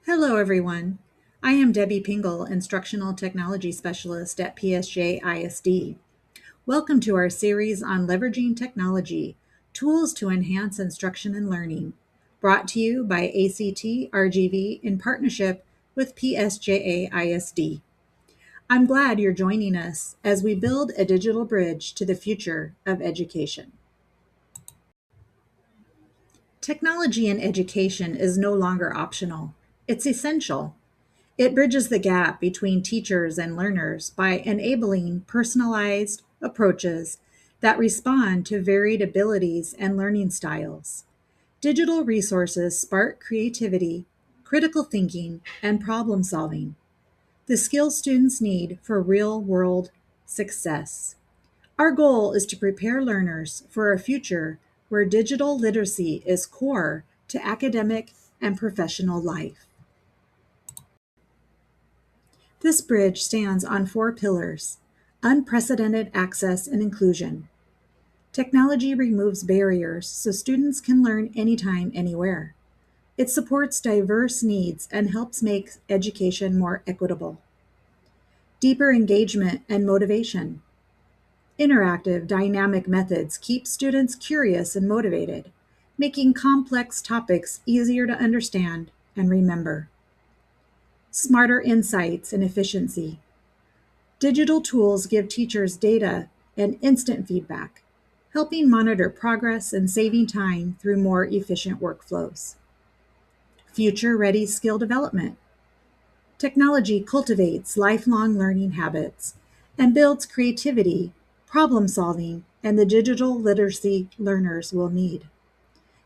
Hello, everyone. I am Debbie Pingle, Instructional Technology Specialist at PSJA ISD. Welcome to our series on leveraging technology, tools to enhance instruction and learning, brought to you by ACT RGV in partnership with PSJA ISD. I'm glad you're joining us as we build a digital bridge to the future of education. Technology in education is no longer optional. It's essential. It bridges the gap between teachers and learners by enabling personalized approaches that respond to varied abilities and learning styles. Digital resources spark creativity, critical thinking, and problem solving, the skills students need for real world success. Our goal is to prepare learners for a future where digital literacy is core to academic and professional life. This bridge stands on four pillars: unprecedented access and inclusion. Technology removes barriers so students can learn anytime, anywhere. It supports diverse needs and helps make education more equitable. Deeper engagement and motivation. Interactive, dynamic methods keep students curious and motivated, making complex topics easier to understand and remember. Smarter insights and efficiency. Digital tools give teachers data and instant feedback, helping monitor progress and saving time through more efficient workflows. Future-ready skill development. Technology cultivates lifelong learning habits and builds creativity, problem solving, and the digital literacy learners will need.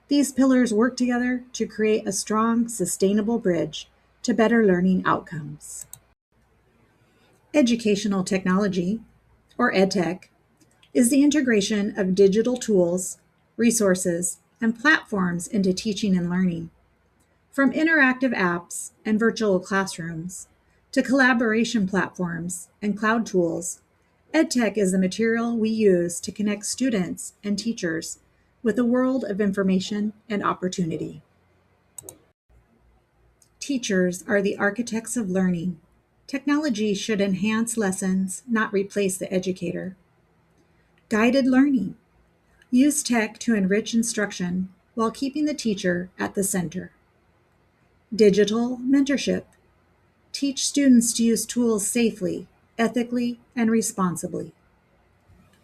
These pillars work together to create a strong, sustainable bridge to better learning outcomes. Educational technology, or EdTech, is the integration of digital tools, resources, and platforms into teaching and learning. From interactive apps and virtual classrooms to collaboration platforms and cloud tools, EdTech is the material we use to connect students and teachers with a world of information and opportunity. Teachers are the architects of learning. Technology should enhance lessons, not replace the educator. Guided learning. Use tech to enrich instruction while keeping the teacher at the center. Digital mentorship. Teach students to use tools safely, ethically, and responsibly.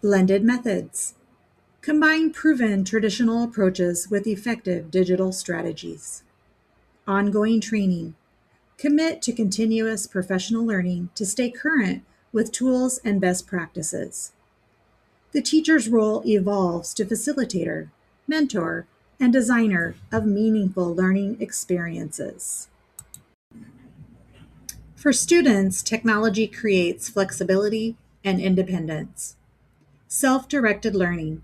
Blended methods. Combine proven traditional approaches with effective digital strategies. Ongoing training. Commit to continuous professional learning to stay current with tools and best practices. The teacher's role evolves to facilitator, mentor, and designer of meaningful learning experiences. For students, technology creates flexibility and independence. Self-directed learning.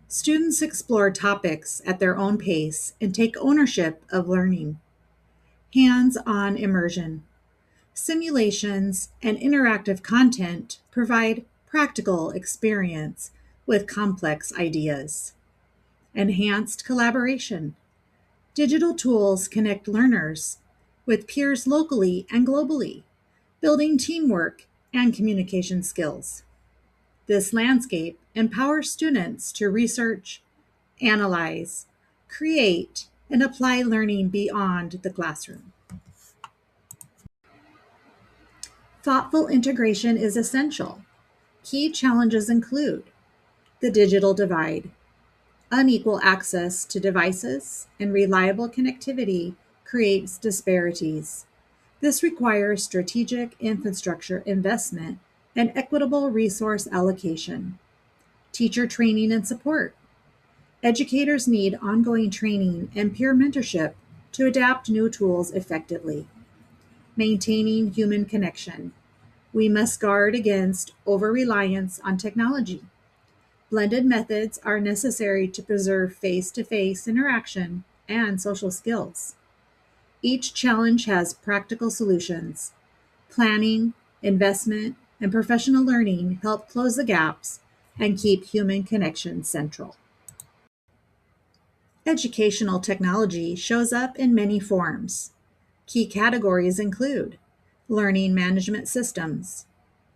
Students explore topics at their own pace and take ownership of learning. Hands-on immersion. Simulations and interactive content provide practical experience with complex ideas. Enhanced collaboration. Digital tools connect learners with peers locally and globally, building teamwork and communication skills. This landscape empowers students to research, analyze, create, and apply learning beyond the classroom. Thoughtful integration is essential. Key challenges include the digital divide. Unequal access to devices and reliable connectivity creates disparities. This requires strategic infrastructure investment and equitable resource allocation. Teacher training and support. Educators need ongoing training and peer mentorship to adapt new tools effectively. Maintaining human connection. We must guard against over-reliance on technology. Blended methods are necessary to preserve face-to-face interaction and social skills. Each challenge has practical solutions. Planning, investment, and professional learning help close the gaps and keep human connection central. Educational technology shows up in many forms. Key categories include learning management systems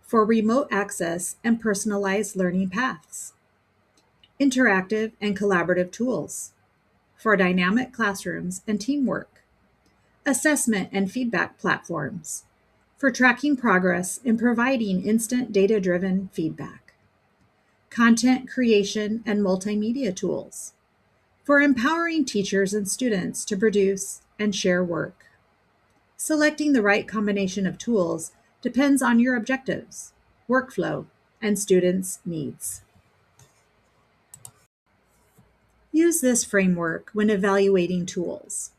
for remote access and personalized learning paths, interactive and collaborative tools for dynamic classrooms and teamwork, assessment and feedback platforms for tracking progress and providing instant data-driven feedback, content creation and multimedia tools for empowering teachers and students to produce and share work. Selecting the right combination of tools depends on your objectives, workflow, and students' needs. Use this framework when evaluating tools.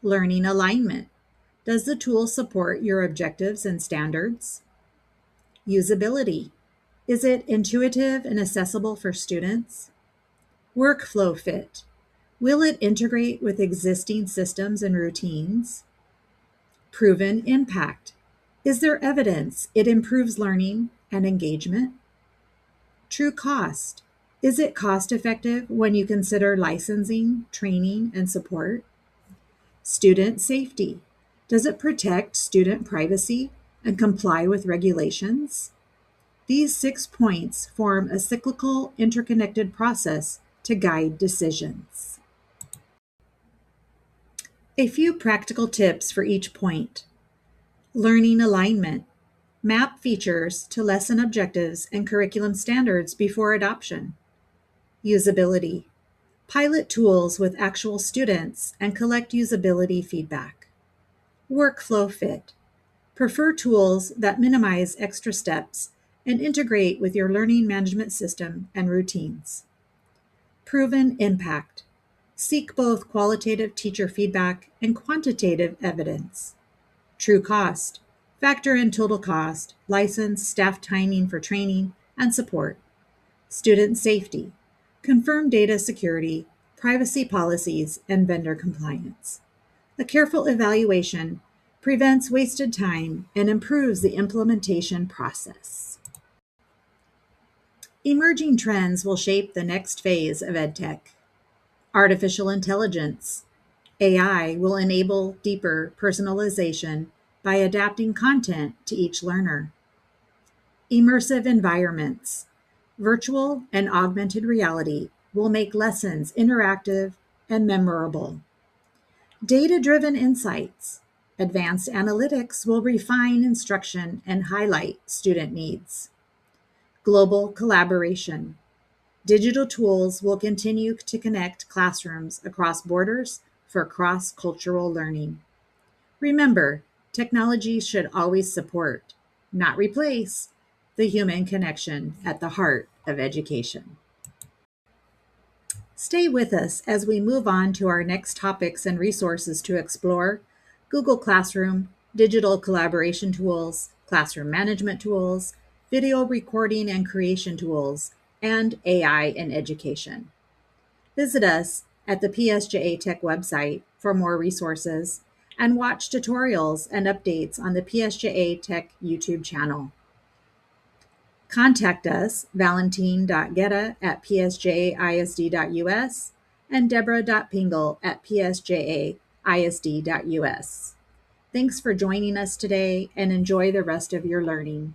Learning alignment. Does the tool support your objectives and standards? Usability. Is it intuitive and accessible for students? Workflow fit. Will it integrate with existing systems and routines? Proven impact. Is there evidence it improves learning and engagement? True cost. Is it cost effective when you consider licensing, training, and support? Student safety. Does it protect student privacy and comply with regulations? These 6 points form a cyclical, interconnected process to guide decisions. A few practical tips for each point. Learning alignment. Map features to lesson objectives and curriculum standards before adoption. Usability. Pilot tools with actual students and collect usability feedback. Workflow fit. Prefer tools that minimize extra steps and integrate with your learning management system and routines. Proven impact. Seek both qualitative teacher feedback and quantitative evidence. True cost. Factor in total cost, license, staff timing for training, and support. Student safety. Confirm data security, privacy policies, and vendor compliance. A careful evaluation prevents wasted time and improves the implementation process. Emerging trends will shape the next phase of EdTech. Artificial intelligence. AI will enable deeper personalization by adapting content to each learner. Immersive environments. Virtual and augmented reality will make lessons interactive and memorable. Data-driven insights. Advanced analytics will refine instruction and highlight student needs. Global collaboration. Digital tools will continue to connect classrooms across borders for cross-cultural learning. Remember, technology should always support, not replace, the human connection at the heart of education. Stay with us as we move on to our next topics and resources to explore: Google Classroom, digital collaboration tools, classroom management tools, video recording and creation tools, and AI in education. Visit us at the PSJA Tech website for more resources and watch tutorials and updates on the PSJA Tech YouTube channel. Contact us, valentine.guetta@psjaisd.us and deborah.pingle@psjaisd.us. Thanks for joining us today and enjoy the rest of your learning.